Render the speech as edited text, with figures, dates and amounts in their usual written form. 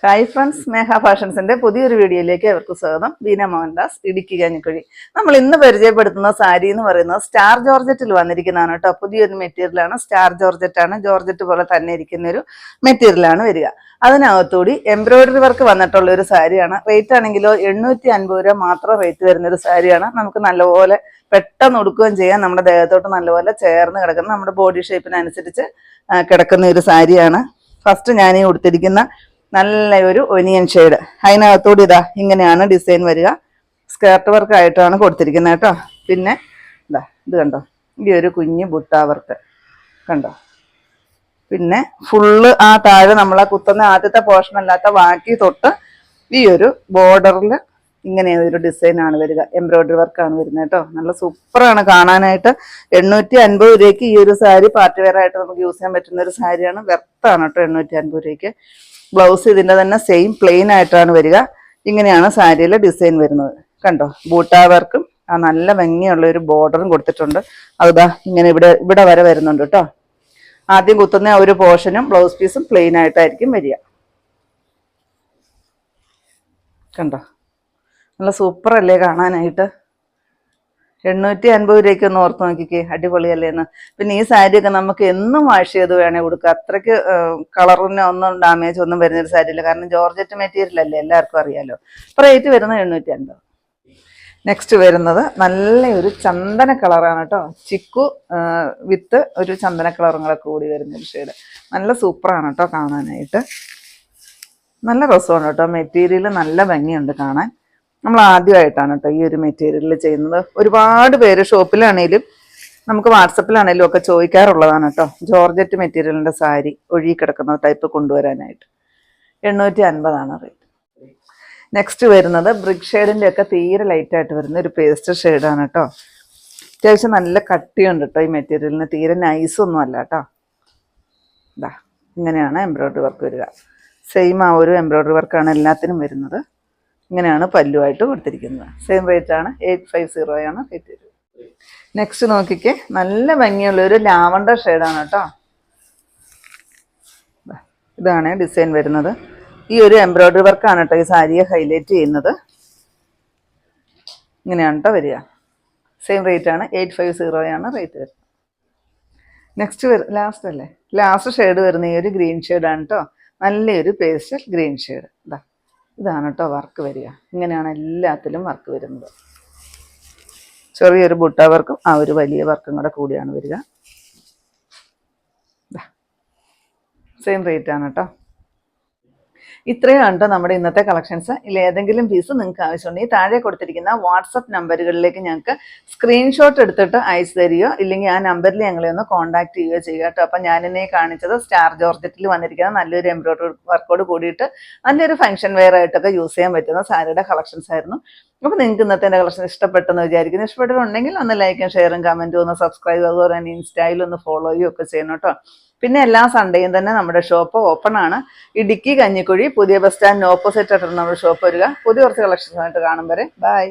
Hi friends, മേഘ ഫാഷൻസിന്റെ പുതിയൊരു വീഡിയോയിലേക്ക് അവർക്ക് സ്വാഗതം. ബീന മോഹൻദാസ്, ഇടുക്കി കഞ്ഞിക്കുഴി. നമ്മൾ ഇന്ന് പരിചയപ്പെടുത്തുന്ന സാരി എന്ന് പറയുന്നത് സ്റ്റാർ ജോർജറ്റിൽ വന്നിരിക്കുന്നതാണ് കേട്ടോ. പുതിയൊരു മെറ്റീരിയലാണ്, സ്റ്റാർ ജോർജറ്റ് ആണ്. ജോർജറ്റ് പോലെ തന്നെ ഇരിക്കുന്ന ഒരു മെറ്റീരിയലാണ് വരിക. അതിനകത്തുകൂടി എംബ്രോയിഡറി വർക്ക് വന്നിട്ടുള്ള ഒരു സാരിയാണ്. റേറ്റ് ആണെങ്കിലോ 850 രൂപ മാത്രം റേറ്റ് വരുന്ന ഒരു സാരിയാണ്. നമുക്ക് നല്ലപോലെ പെട്ടെന്ന് ഉടുക്കുകയും ചെയ്യാം. നമ്മുടെ ദേഹത്തോട്ട് നല്ലപോലെ ചേർന്ന് കിടക്കുന്ന, നമ്മുടെ ബോഡി ഷേപ്പിനനുസരിച്ച് കിടക്കുന്ന ഒരു സാരിയാണ്. ഫസ്റ്റ് ഞാൻ ഈ ഉടുത്തിരിക്കുന്ന നല്ല ഒരു ഒനിയൻ ഷെയ്ഡ്, അതിനകത്തോട് ഇതാ ഇങ്ങനെയാണ് ഡിസൈൻ വരിക. സ്കേർട്ട് വർക്ക് ആയിട്ടാണ് കൊടുത്തിരിക്കുന്നത് കേട്ടോ. പിന്നെ ഇതാ ഇത് കണ്ടോ, ഈ ഒരു കുഞ്ഞ് ബുട്ട വർക്ക് കണ്ടോ. പിന്നെ ഫുള്ള് ആ താഴെ നമ്മളെ കുത്തുന്ന ആദ്യത്തെ പോർഷൻ അല്ലാത്ത ബാക്കി തൊട്ട് ഈ ഒരു ബോർഡറിൽ ഇങ്ങനെ ഒരു ഡിസൈനാണ് വരിക. എംബ്രോയിഡറി വർക്കാണ് വരുന്നത് കേട്ടോ. നല്ല സൂപ്പറാണ് കാണാനായിട്ട്. 850 രൂപയ്ക്ക് ഈ ഒരു സാരി പാർട്ടി വെയർ ആയിട്ട് നമുക്ക് യൂസ് ചെയ്യാൻ പറ്റുന്ന ഒരു സാരിയാണ്. വെർത്താണ് കേട്ടോ 850 രൂപയ്ക്ക്. ബ്ലൗസ് ഇതിൻ്റെ തന്നെ സെയിം പ്ലെയിൻ ആയിട്ടാണ് വരിക. ഇങ്ങനെയാണ് സാരിയിലെ ഡിസൈൻ വരുന്നത് കണ്ടോ. ബൂട്ടാ വർക്കും ആ നല്ല ഭംഗിയുള്ള ഒരു ബോർഡറും കൊടുത്തിട്ടുണ്ട്. അതാ ഇങ്ങനെ ഇവിടെ വരെ വരുന്നുണ്ട് കേട്ടോ. ആദ്യം കുത്തുന്ന ഒരു പോർഷനും ബ്ലൗസ് പീസും പ്ലെയിൻ ആയിട്ടായിരിക്കും വരിക കണ്ടോ. നല്ല സൂപ്പർ അല്ലേ കാണാനായിട്ട്. 850 രൂപയ്ക്ക് ഒന്ന് ഓർത്ത് നോക്കിക്കേ, അടിപൊളിയല്ലേന്ന്. പിന്നെ ഈ സാരിയൊക്കെ നമുക്ക് എന്നും വാഷ് ചെയ്ത് വേണേൽ കൊടുക്കുക. അത്രയ്ക്ക് കളറിന് ഒന്നും ഡാമേജ് ഒന്നും വരുന്നൊരു സാരിയില്ല. കാരണം ജോർജറ്റ് മെറ്റീരിയൽ അല്ലേ, എല്ലാവർക്കും അറിയാലോ. അപ്പോൾ റേറ്റ് വരുന്നത് 850. നെക്സ്റ്റ് വരുന്നത് നല്ലൊരു ചന്ദന കളറാണ് കേട്ടോ. ചിക്കു വിത്ത് ഒരു ചന്ദന കളറും കൂടെ കൂടി വരുന്നൊരു ഷെയ്ഡ്. നല്ല സൂപ്പറാണ് കേട്ടോ കാണാനായിട്ട്. നല്ല രസമാണ് കേട്ടോ. മെറ്റീരിയൽ നല്ല ഭംഗിയുണ്ട് കാണാൻ. നമ്മൾ ആദ്യമായിട്ടാണ് കേട്ടോ ഈ ഒരു മെറ്റീരിയൽ ചെയ്യുന്നത്. ഒരുപാട് പേര് ഷോപ്പിലാണേലും നമുക്ക് വാട്സപ്പിലാണേലും ഒക്കെ ചോദിക്കാറുള്ളതാണ് കേട്ടോ. ജോർജറ്റ് മെറ്റീരിയലിൻ്റെ സാരി ഒഴുകി കിടക്കുന്ന ടൈപ്പ് കൊണ്ടുവരാനായിട്ട് 850 റേറ്റ്. നെക്സ്റ്റ് വരുന്നത് ബ്രിക്ക് ഷെയ്ഡിൻ്റെ ഒക്കെ തീരെ ലൈറ്റായിട്ട് വരുന്ന ഒരു പേസ്റ്റ് ഷെയ്ഡാണ് കേട്ടോ. അത്യാവശ്യം നല്ല കട്ടിയുണ്ട് കേട്ടോ ഈ മെറ്റീരിയലിന്. തീരെ നൈസൊന്നും അല്ല കേട്ടോ. ഇതാ ഇങ്ങനെയാണ് എംബ്രോയിഡറി വർക്ക് വരിക. സെയിം ആ ഒരു എംബ്രോയിഡറി വർക്കാണ് എല്ലാത്തിനും വരുന്നത്. ഇങ്ങനെയാണ് പല്ലുമായിട്ട് കൊടുത്തിരിക്കുന്നത്. സെയിം റേറ്റ് ആണ്, 850 ആണ് റേറ്റ് വരിക. നെക്സ്റ്റ് നോക്കിക്കേ, നല്ല ഭംഗിയുള്ള ഒരു ലാവണ്ടർ ഷെയ്ഡാണ് കേട്ടോ. ഇതാണ് ഡിസൈൻ വരുന്നത്. ഈ ഒരു എംബ്രോയിഡറി വർക്കാണ് കേട്ടോ ഈ സാരിയെ ഹൈലൈറ്റ് ചെയ്യുന്നത്. ഇങ്ങനെയാണ് കേട്ടോ വരിക. സെയിം റേറ്റ് ആണ്, 850 ആണ് റേറ്റ് വരുന്നത്. നെക്സ്റ്റ് ലാസ്റ്റ് ഷെയ്ഡ് വരുന്ന ഈ ഒരു ഗ്രീൻ ഷെയ്ഡാണ് കേട്ടോ. നല്ലൊരു പേസ്റ്റൽ ഗ്രീൻ ഷെയ്ഡ്. ഇതാണ് കേട്ടോ വർക്ക് വരിക. ഇങ്ങനെയാണ് എല്ലാത്തിലും വർക്ക് വരുന്നത്. ചെറിയൊരു ബുട്ട വർക്കും ആ ഒരു വലിയ വർക്കും കൂടെ കൂടിയാണ് വരിക. സെയിം റേറ്റ് ആണ് കേട്ടോ. ഇത്രയാണ് കേട്ടോ നമ്മുടെ ഇന്നത്തെ കളക്ഷൻസ്. ഇതിൽ ഏതെങ്കിലും പീസ് നിങ്ങൾക്ക് ആവശ്യമുണ്ടെങ്കിൽ താഴെ കൊടുത്തിരിക്കുന്ന വാട്സപ്പ് നമ്പറുകളിലേക്ക് ഞങ്ങൾക്ക് സ്ക്രീൻഷോട്ട് എടുത്തിട്ട് അയച്ചു തരികയോ ഇല്ലെങ്കിൽ ആ നമ്പറിൽ ഞങ്ങളെ ഒന്ന് കോൺടാക്ട് ചെയ്യുകയോ ചെയ്യുക കേട്ടോ. അപ്പം ഞാനിന്നെ കാണിച്ചത് സ്റ്റാർ ജോർജറ്റിൽ വന്നിരിക്കുന്ന നല്ലൊരു എംബ്രോയിഡറി വർക്കോട് കൂടിയിട്ട് നല്ലൊരു ഫംഗ്ഷൻ വെയർ ആയിട്ടൊക്കെ യൂസ് ചെയ്യാൻ പറ്റുന്ന സാരിയുടെ കളക്ഷൻസ് ആയിരുന്നു. അപ്പോൾ നിങ്ങൾക്ക് ഇന്നത്തെ എൻ്റെ കളക്ഷൻ ഇഷ്ടപ്പെട്ടെന്ന് വിചാരിക്കുന്നു. ഇഷ്ടപ്പെട്ടിട്ടുണ്ടെങ്കിൽ ഒന്ന് ലൈക്കും ഷെയറും കമൻറ്റും ഒന്ന് സബ്സ്ക്രൈബ്, അതുപോലെ തന്നെ ഇൻസ്റ്റയിൽ ഒന്ന് ഫോളോ ചെയ്യുകയും ഒക്കെ ചെയ്യണം കേട്ടോ. പിന്നെ എല്ലാ സൺഡേയും തന്നെ നമ്മുടെ ഷോപ്പ് ഓപ്പൺ ആണ്. ഇടുക്കി കഞ്ഞിക്കുഴി പുതിയ ബസ് സ്റ്റാൻഡിന് ഓപ്പോസിറ്റ് ആയിട്ടാണ് നമ്മുടെ ഷോപ്പ് വരിക. പുതിയ കുറച്ച് കളക്ഷൻസായിട്ട് കാണും വരെ ബൈ.